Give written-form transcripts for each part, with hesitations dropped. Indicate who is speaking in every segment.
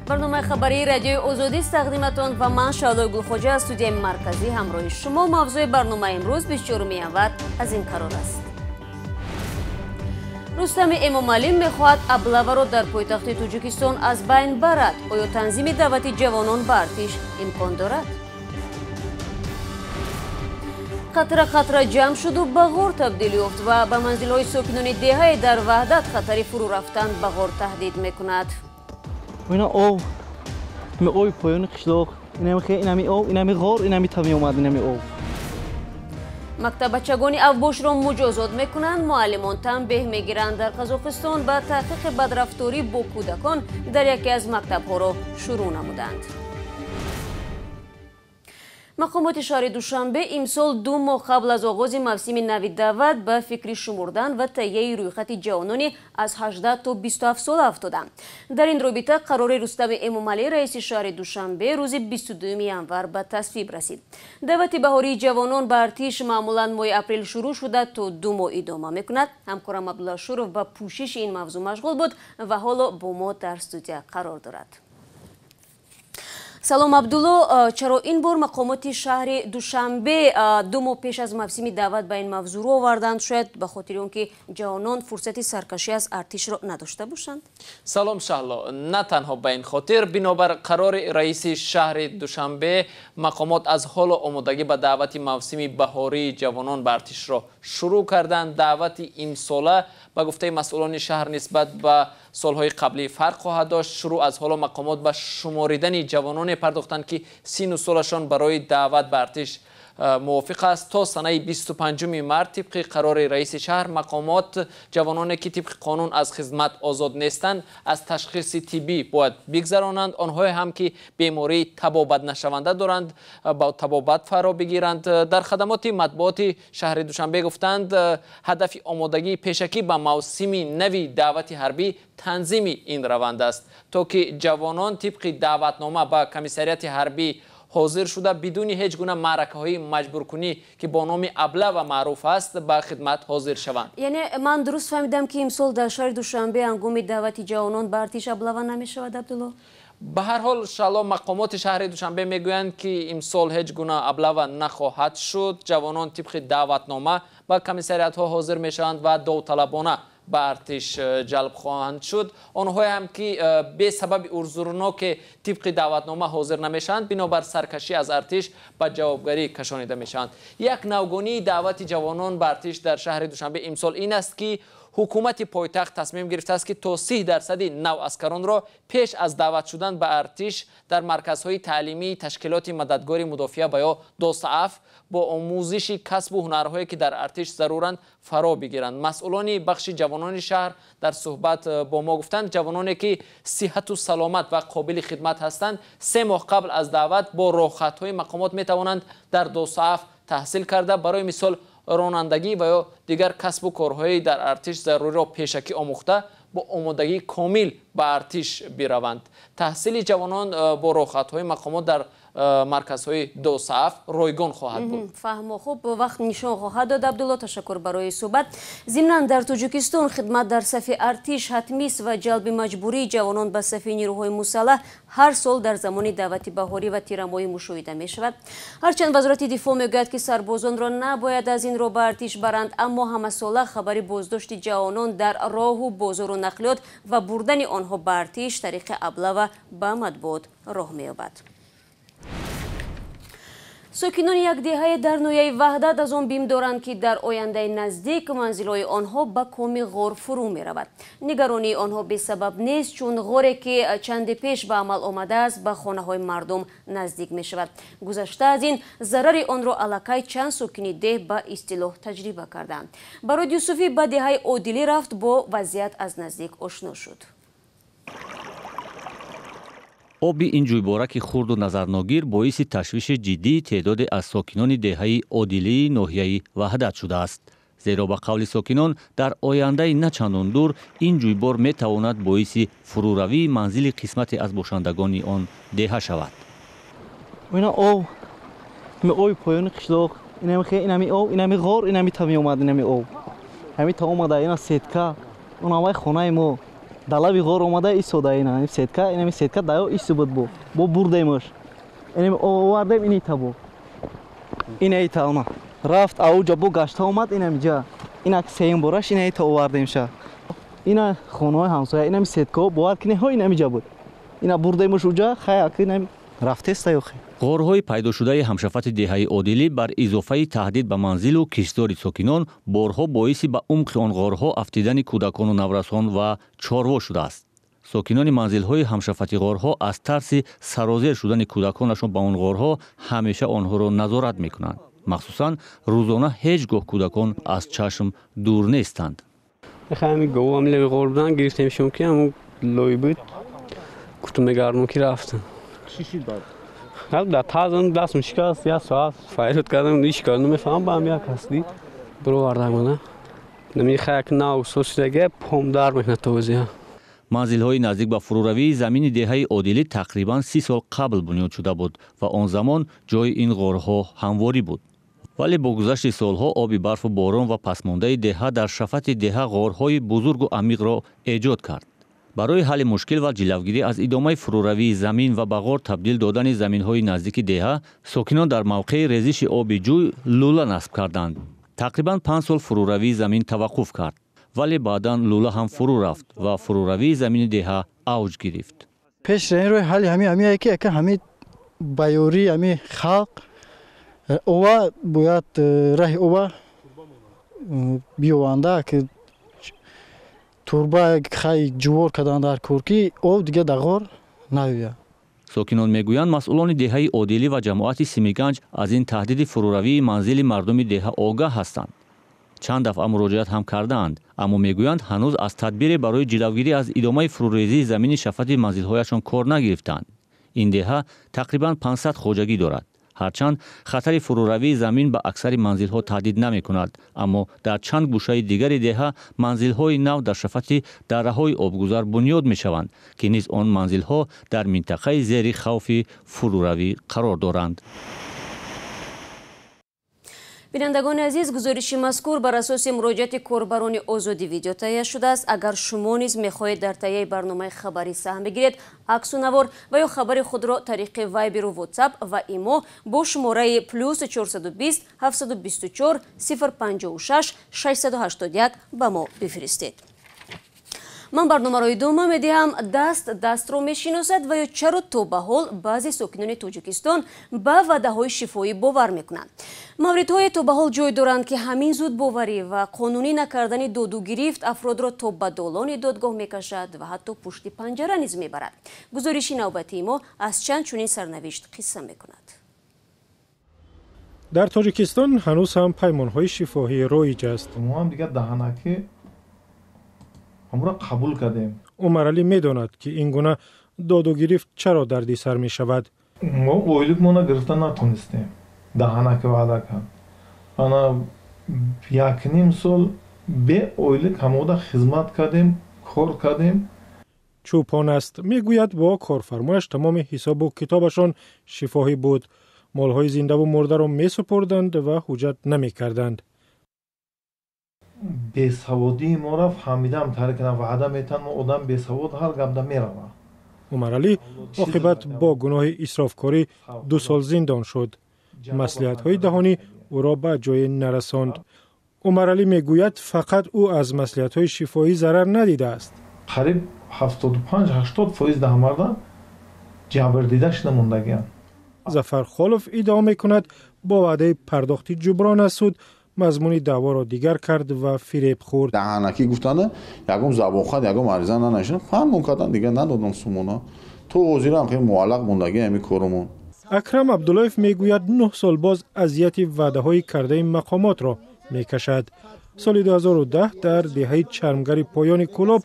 Speaker 1: برنامه خبری رادیوی آزادی است تقدیمتان و من شادو گلخوجه از استودیوی مرکزی همراه شما. موضوع برنامه امروز 24 январ از این قرار است. رستم امامعلی میخواهد ابله‌ها را در پایتخت تاجیکستان از بین برد. آیا تنظیم دعوت جوانان به ارتش امکان دارد؟ قطره جمع شد و به غار تبدیل یافت و به منزل‌های ساکنان دهه در وحدت خطر فرو رفتن به غار تهدید میکند.
Speaker 2: اینا آب می پایان قشلاق اینمی آب اینمی غار اینمی تمی اومد اینمی آب.
Speaker 1: مکتب بچگان اوباش را مجازات میکنند. معلمان تنبیه میگیرند. در قزاقستان به تحقیق بدرفتاری با کودکان در یکی از مکتب‌ها را شروع نمودند. مقامات شهر دوشنبه امسال 2 ماه قبل از آغاز موسم نو دعوت به فکر شمردن و تهیه رویخط جوانانی از 18 تا 27 سال افتادند. در این رابطه قرار رستم امامعلی رئیس شهر دوشنبه روز 22 январ به تصویب رسید. دعوت بهاری جوانان به ارتش معمولا ماه اپریل شروع شده تا 2 ماه ادامه میکند. همکارم عبدالله شروف به پوشش این موضوع مشغول بود و حالا با ما در استودیو قرار دارد. سلام عبدالله، چرا این بار مقامات شهر دوشنبه 2 ماه پیش از موسم دعوت به این موضوع رو آوردند؟ شاید به خاطر اونکه جوانان فرصت سرکشی از ارتش را نداشته باشند؟
Speaker 3: سلام شهلا، نه تنها به این خاطر، بنابر قرار رئیس شهر دوشنبه مقامات از حال آمادگی به دعوت موسم بهاری جوانان به ارتش را شروع کردند. دعوت امساله به گفته مسئولان شهر نسبت به سالهای قبلی فرق خواهد داشت. شروع از حالا مقامات به شماریدن جوانان پرداختند که سن و سالشان برای دعوت به ارتش موافق است. تا سنه 25 مارس طبق قرار رئیس شهر مقامات جوانانی که طبق قانون از خدمت آزاد نیستند از تشخیص طبی باید بگذرانند. آنها هم که بیماری تبابت نشونده دارند با تبابت فرا بگیرند. در خدمات مطبوعات شهر دوشنبه گفتند هدف آمادگی پیشکی به موسم نوی دعوت حربی تنظیم این روند است تا که جوانان طبق دعوتنامه به کمیسریات حربی حاضر شده بدون هیچ گونه معرکه‌های مجبورکنی که با نام ابله و معروف است به خدمت حاضر شوند.
Speaker 1: یعنی من درست فهمیدم که امسال در شهر دوشنبه هنگام دعوت جوانان به ارتش ابله نمی شود عبدالله؟
Speaker 3: به هر حال شالا مقامات شهر دوشنبه میگویند که امسال هیچ گونه ابله نخواهد شد. جوانان طبق دعوتنامه به کمیسریات ها حاضر میشوند و داوطلبانه به ارتش جلب خواهند شد. آنها هم که به سبب عذرناک طبق دعوتنامه حاضر نمیشند بنابر سرکشی از ارتش به جوابگری کشانیده میشند. یک نوگانی دعوت جوانان به ارتش در شهر دوشنبه امسال این است که حکومت پایتخت تصمیم گرفته است که تا 30% نو اسکران را پیش از دعوت شدن به ارتش در مرکزهای تعلیمی تشکیلات مددگار مدافع و یا داصعف با آموزش کسب و هنرهایی که در ارتش ضرورند فرا بگیرند. مسئولان بخش جوانان شهر در صحبت با ما گفتند جوانانی که صحت و سلامت و قابل خدمت هستند 3 ماه قبل از دعوت با راهخطهای مقامات می توانند در داصعف تحصیل کرده برای مثال رانندگی و یا دیگر کسب و کارهای در ارتش ضروری را پیشکی آموخته با آمادگی کامل به ارتش بروند. تحصیل جوانان با راهخطهای مقامات در مرکزهای داصعف رایگان خواهد بود.
Speaker 1: فهم خوب وقت نشان خواهد داد. عبدالله تشکر برای صحبت. ضمناً در تاجیکستان خدمت در صف ارتش حتمی است و جلب مجبوری جوانان به صف نیروهای مسلح هر سال در زمان دعوت بهاری و تیرماهی مشاهده می شود. هرچند وزارت دفاع میگوید که سربازان را نباید از این رو به ارتش برند، اما همه ساله خبری بازداشت جوانان در راه و بازار و نقلیات و بردن آنها به ارتش طریق ابله و به مطبوعات راه می‌یابد. ساکنان یک دهه در نویه وحدت از آن بیم دارند که در آینده نزدیک منزل‌های آنها به کام غار فرو می رود. نگرانی آنها به سبب نیست، چون غاری که چند پیش به عمل آمده است به خانه های مردم نزدیک می شود. گذشته از این ضرر آن را علاقه چند ساکنی ده به اصطلاح تجربه کردند. برای یوسفی به دهه عادلی رفت با وضعیت از نزدیک آشنا شد.
Speaker 4: آبی این جویبارک خرد و نظرناگیر باعث تشویش جدی تعداد از ساکنان دهه عادلی ناحیه وحدت شده است. زیرا به قول ساکنان در آینده نه چندان دور این جویبار می تواند باعث فروروی منزل قسمت از باشندگان آن دهه شود.
Speaker 2: اینا آب می پایان قشلاق اینمی آب اینمی غار اینمی تمی اومد اینمی آب همین تا اومده اینا سیتکا اون همه خانه ما далави ғор омада ин сода ин сетка дайо ис буд бо бурдемош ин овардем ин табо ин ай талма рафт ауҷа бо гашта омад ин ҷа ин сеюм бораш ин ай та овардем ша ина хонаҳои ҳамсоя ин сетка бовар кине ҳо ин ҷа буд ина бурдемош уҷа хая ин рафтеста ё хе
Speaker 4: ғорҳои пайдошудаи ҳамшафати деҳаи одилӣ бар изофаи таҳдид ба манзилу киштдори сокинон борҳо боиси ба умқи он ғорҳо афтидани кӯдакону наврасон ва чорво шудааст. сокинони манзилҳои ҳамшафати ғорҳо аз тарси сарозер шудани кӯдаконашон ба он ғорҳо ҳамеша онҳоро назорат мекунанд. махсусан рӯзона ҳеҷ гоҳ кӯдакон аз чашм дур нестанд.
Speaker 5: همین گوام لب قربان گرفتیم شون که همون لوی بود کتم گرمون کی رفتن
Speaker 2: چی داد
Speaker 5: حالا در تازه دست مشکست یا ساعت فایده کردم نیش کردم میفهم با هم یا کسی برو وارد کنه نمیخواد که نه اوسوس دیگه پم دار میکنه توزیع
Speaker 4: манзилҳои наздик ба фуруравии замини деҳаи одилӣ тақрибан 30 сол қабл бунёд шуда буд ва он замон ҷои ин ғорҳо ҳамворӣ буд. вале бо гузашти солҳо оби барфу борон ва пасмондаи деҳа дар шафати деҳа ғорҳои бузургу амиқро эҷод кард. барои ҳалли мушкил ва ҷилавгирӣ аз идомаи фуруравии замин ва ба ғор табдил додани заминҳои наздики деҳа сокинон дар мавқеи резиши оби ҷӯй лула насб карданд. тақрибан 5 сол фуруравии замин таваққуф кард. вале баъдан лула ҳам фурӯ рафт ва фуруравии замини деҳа авҷ гирифт.
Speaker 6: пеш рӯи ҳали ҳамин ки ҳамин байёри ҳамин халқ ова бояд раҳи ова биёванда ки турба хай ҷувор кадан дар кӯрки об дига дар ғор наёяд.
Speaker 4: сокинон мегӯянд масъулони деҳаи одилӣ ва ҷамоати Симиганҷ аз ин таҳдиди фуруравии манзили мардуми деҳа огаҳ ҳастанд. чанд дафъа муроҷиат ҳам кардаанд, аммо мегӯянд ҳанӯз аз тадбире барои ҷилавгирӣ аз идомаи фурӯрезии замини шафати манзилҳояшон кор нагирифтанд. ин деҳа тақрибан 500 хоҷагӣ дорад. ҳарчанд хатари фуруравии замин ба аксари манзилҳо таҳдид намекунад, аммо дар чанд гӯшаи дигари деҳа манзилҳои нав дар шафати дарраҳои обгузар бунёд мешаванд, ки низ он манзилҳо дар минтақаи зери хавфи фуруравӣ қарор доранд.
Speaker 1: бинандагони азиз, гузориши мазкур бар асоси муроҷиати корбарони озоди видео таҳия шудааст. агар шумо низ мехоҳед дар таҳияи барномаи хабарӣ саҳм бигиред, аксу навор ва ё хабари худро тариқи вайберу ватсап ва имо бо шумораи +420 724 056 681 ба мо бифиристед. ман барномаро идома медиҳам. даст дастро мешиносад ва ё чаро то ба ҳол баъзе сокинони тоҷикистон ба ваъдаҳои шифоӣ бовар мекунанд. мавридҳое то ба ҳол ҷой доранд ки ҳамин зудбоварӣ ва қонунӣ накардани доду гирифт афродро то ба долони додгоҳ мекашад ва ҳатто пушти панҷара низ мебарад. гузориши навбатии мо аз чанд чунин сарнавишт қисса мекунад.
Speaker 7: дар тоҷикистон ҳанӯз ҳам паймонҳои шифоҳӣ роиҷ аст.
Speaker 8: мо ҳам дигар даҳанаки ҳамро қабул кардем.
Speaker 7: умаралӣ медонад ки ин гуна доду гирифт чаро дардисар мешавад.
Speaker 8: мо ойликмона гирифта натонистем. даҳанаки ваъда кард. ана 1.5 сол бе ойлик ҳамода хизмат кардем, кор кардем.
Speaker 7: чӯпон аст мегӯяд бо корфармояш тамоми ҳисобу китобашон шифоҳӣ буд. молҳои зиндаву мурдаро месупурданд ва ҳуҷҷат намекарданд.
Speaker 8: бесаводии моро фаҳмидам тарикна ваъда метан мо одам бесавод ҳар гапда мерава.
Speaker 7: умаралӣ оқибат бо гуноҳи исрофкорӣ 2 сол зиндон шуд. маслиҳатҳои даҳонӣ ӯро ба ҷое нарасонд. умаралӣ мегӯяд фақат ӯ аз маслиҳатҳои шифоӣ зарар надидааст.
Speaker 8: қариб 75-80% даҳмарда ҷабрдидааш намондагианд.
Speaker 7: зафар холов иддао мекунад бо ваъдаи пардохти ҷуброн аз суд мазмуни даъворо дигар кард ва фиреб хӯрд.
Speaker 9: даҳанакӣ гуфтане ягом забонхат ягом ариза нанашидам фаҳмон кардан дигар надодам сумона то ҳозирам хеле муаллақ мондаги ҳамин коромон.
Speaker 7: акрам абдуллоев мегӯяд 9 сол боз азияти ваъдаҳои кардаи мақомотро мекашад. соли 2010 дар деҳаи чармгари поёни кӯлоб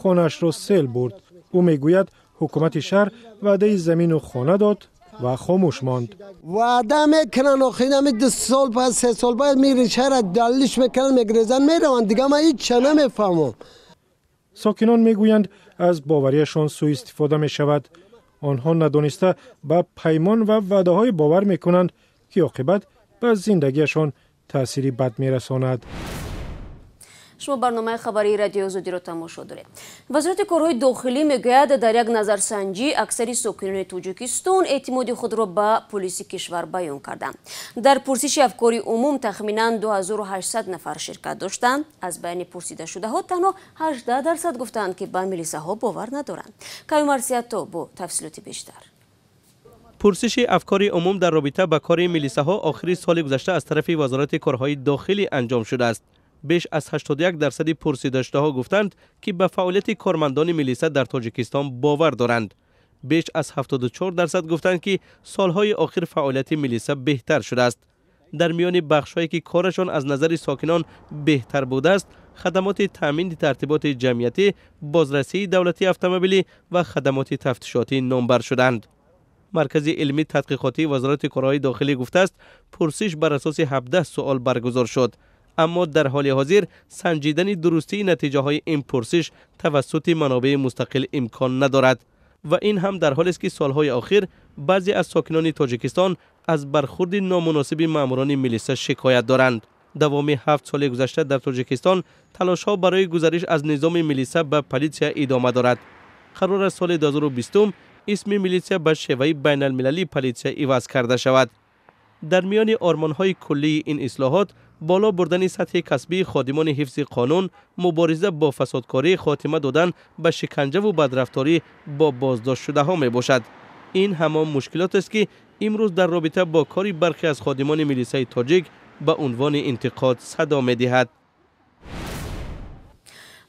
Speaker 7: хонаашро сел бурд. ӯ мегӯяд ҳукумати шаҳр ваъдаи замину хона дод ва хомӯш монд.
Speaker 10: ваъда мекунан охирами 2 сол пас 3 сол баъд мири шаҳра далилиш мекунан мегирезан мераванд дига ман ҳеҷ ча намефаҳмам.
Speaker 7: сокинон мегӯянд аз боварияшон сӯистифода мешавад. онҳо надониста ба паймон ва ваъдаҳое бовар мекунанд ки оқибат ба зиндагиашон таъсири бад мерасонад.
Speaker 1: شما برنامه خبری رادیو آزادی را تماشا دارید. وزارت کارهای داخلی میگوید در یک نظرسنجی اکثر ساکنان تاجیکستان اعتماد خود را به پلیس کشور بیان کردند. در پرسش افکار عموم تخمینا 2800 نفر شرکت داشتند. از بین پرسیده شده ها تنها 18% گفتند که به میلیسه ها باور ندارند. کیوم ارسیاتو با تفصیلات بیشتر.
Speaker 11: پرسش افکار عموم در رابطه با کار میلیسه ها آخر سال گذشته از طرف وزارت کارهای داخلی انجام شده است. بیش از 81% پرسیده شده ها گفتند که به فعالیت کارمندان میلیسه در تاجیکستان باور دارند. بیش از 74% گفتند که سالهای آخر فعالیت میلیسه بهتر شده است. در میان بخش‌هایی که کارشان از نظر ساکنان بهتر بوده است، خدمات تامین ترتیبات جمعیتی، بازرسی دولتی اتومبیلی و خدمات تفتیشاتی نامبر شدند. مرکز علمی تحقیقاتی وزارت کارهای داخلی گفته است پرسش بر اساس 17 سوال برگزار شد، اما در حال حاضر سنجیدن درستی نتیجه های این پرسش توسط منابع مستقل امکان ندارد و این هم در حالی است که سالهای آخر بعضی از ساکنان تاجیکستان از برخورد نامناسب ماموران میلیسه شکایت دارند. دوام 7 سال گذشته در تاجیکستان تلاش ها برای گذریش از نظام میلیسه به پلیسیا ادامه دارد. قرار است سال 2020 اسم میلیسیا به شیوه بین المللی پلیسیا عوض کرده شود. در میان آرمان‌های کلی این اصلاحات بالا بردن سطح کسبی خادمان حفظ قانون، مبارزه با فسادکاری، خاتمه دادن به شکنجه و بدرفتاری با بازداشت شده ها می باشد. این همان مشکلات است که امروز در رابطه با کاری برخی از خادمان میلیسای تاجیک به عنوان انتقاد صدا می دهد.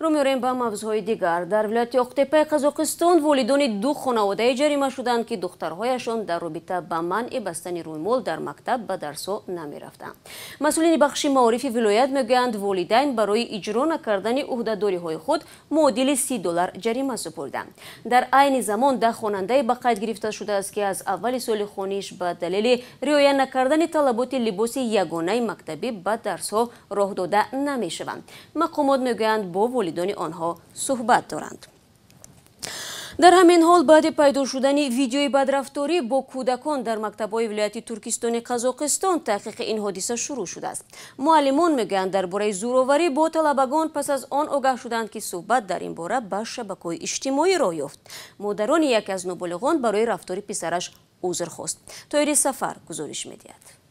Speaker 1: رو می‌آوریم به موضوعهای دیگر. در ولایت اقتیپه قزاقستان والدان دو خانواده جریمه شدند که دخترهایشان در رابطه با منع بستن رویمال در مکتب به درس‌ها نمی‌رفتند. مسئولین بخش معارف ولایت میگویند والدین برای اجرا نکردن عهده‌داری‌های خود معادل $30 جریمه سپردند. در عین زمان 10 خواننده به قید گرفته شده است که از اول سال خوانش به دلیل رعایت نکردن طلبات لباس یگانه مکتبی به درس‌ها راه داده نمی‌شوند. مقامات میگویند با والدین آنها صحبت دارند. در همین حال بعد پیدا شدن ویدیوی بدرفتاری با کودکان در مکتب‌های ولایت ترکستان قزاقستان تحقیق این حادثه شروع شده است. معلمان میگویند درباره زورآوری با طلبگان پس از آن آگاه شدند که صحبت در این باره به شبکه‌های اجتماعی راه یافت. مادران یکی از نابالغان برای رفتار پسرش عذر خواست. طاهر سفر گزارش می‌دهد.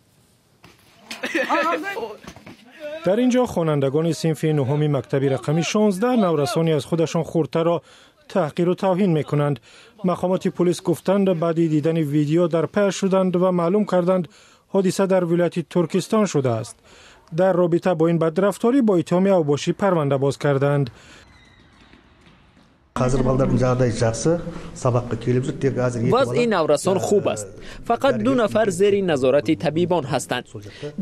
Speaker 7: در اینجا خوانندگان صنف نهم مکتب رقمی 16 نورسانی از خودشان خردتر را تحقیر و توهین میکنند. مقامات پلیس گفتند بعد دیدن ویدیو در پی شدند و معلوم کردند حادثه در ولایت ترکستان شده است. در رابطه با این بدرفتاری با اتهام اوباشی پرونده باز کردند.
Speaker 12: وضع نورسان خوب است. فقط 2 نفر زیر نظارت طبیبان هستند.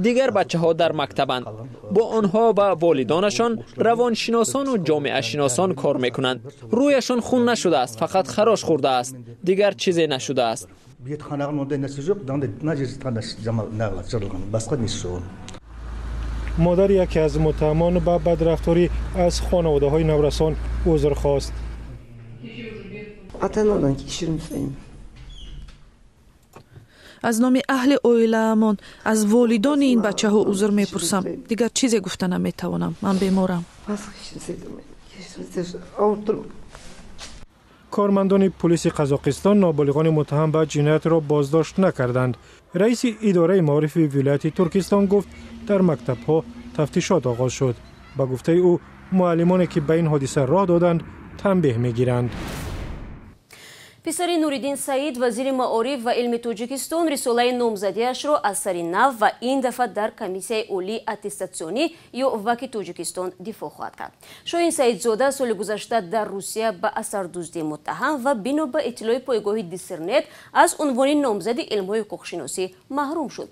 Speaker 12: دیگر بچه ها در مکتبند. با آنها و والدانشان روانشناسان و جامعه شناسان کار میکنند. رویشان خون نشده است، فقط خراش خورده است. دیگر چیزی نشده است.
Speaker 7: مادر یکی از متهمان به بدرفتاری از خانواده‌های نورسان عذر خواست.
Speaker 13: از نام اهل اویله‌مان از والدان این بچه ها عذر میپرسم. دیگر چیزی گفته نمیتوانم. من بیمارم.
Speaker 7: کارمندان پلیس قزاقستان نابالغان متهم به جنایت را بازداشت نکردند. رئیس اداره معارف ولایت ترکستان گفت در مکتب‌ها تفتیشات آغاز شد. با گفته او معلمانی که به این حادثه راه دادند تنبیه میگیرند.
Speaker 1: پسر نوریدین سعید وزیر معارف و علم تاجیکستان رساله نامزدیش را از سر نو و این دفعه در کمیسیه اولی اتستاسیونی یا وکی تاجیکستان دفاع خواهد کرد. شاهین سعیدزاده سال گذشته در روسیه به اثردوزی متهم و بنا به اطلاع پایگاه دیسرنت از عنوان نامزد علم‌های حقوق‌شناسی محروم شد.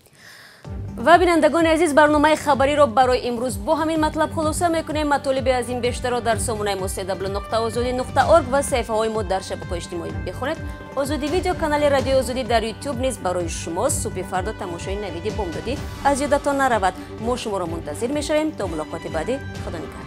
Speaker 1: و بینندگان عزیز برنامه خبری را برای امروز با همین مطلب خلاصه میکنیم. مطالب از این بیشتر را در سامانه ما www.azadi.org و صفحه های ما در شبکه‌های اجتماعی بخونید. آزادی ویدیو کانال رادیو آزادی در یوتیوب نیز برای شما صبح فردا تماشای نوید بامدادی از یادتان نرود. ما شما را منتظر میشویم تا ملاقات بعدی. خدا نگهدار.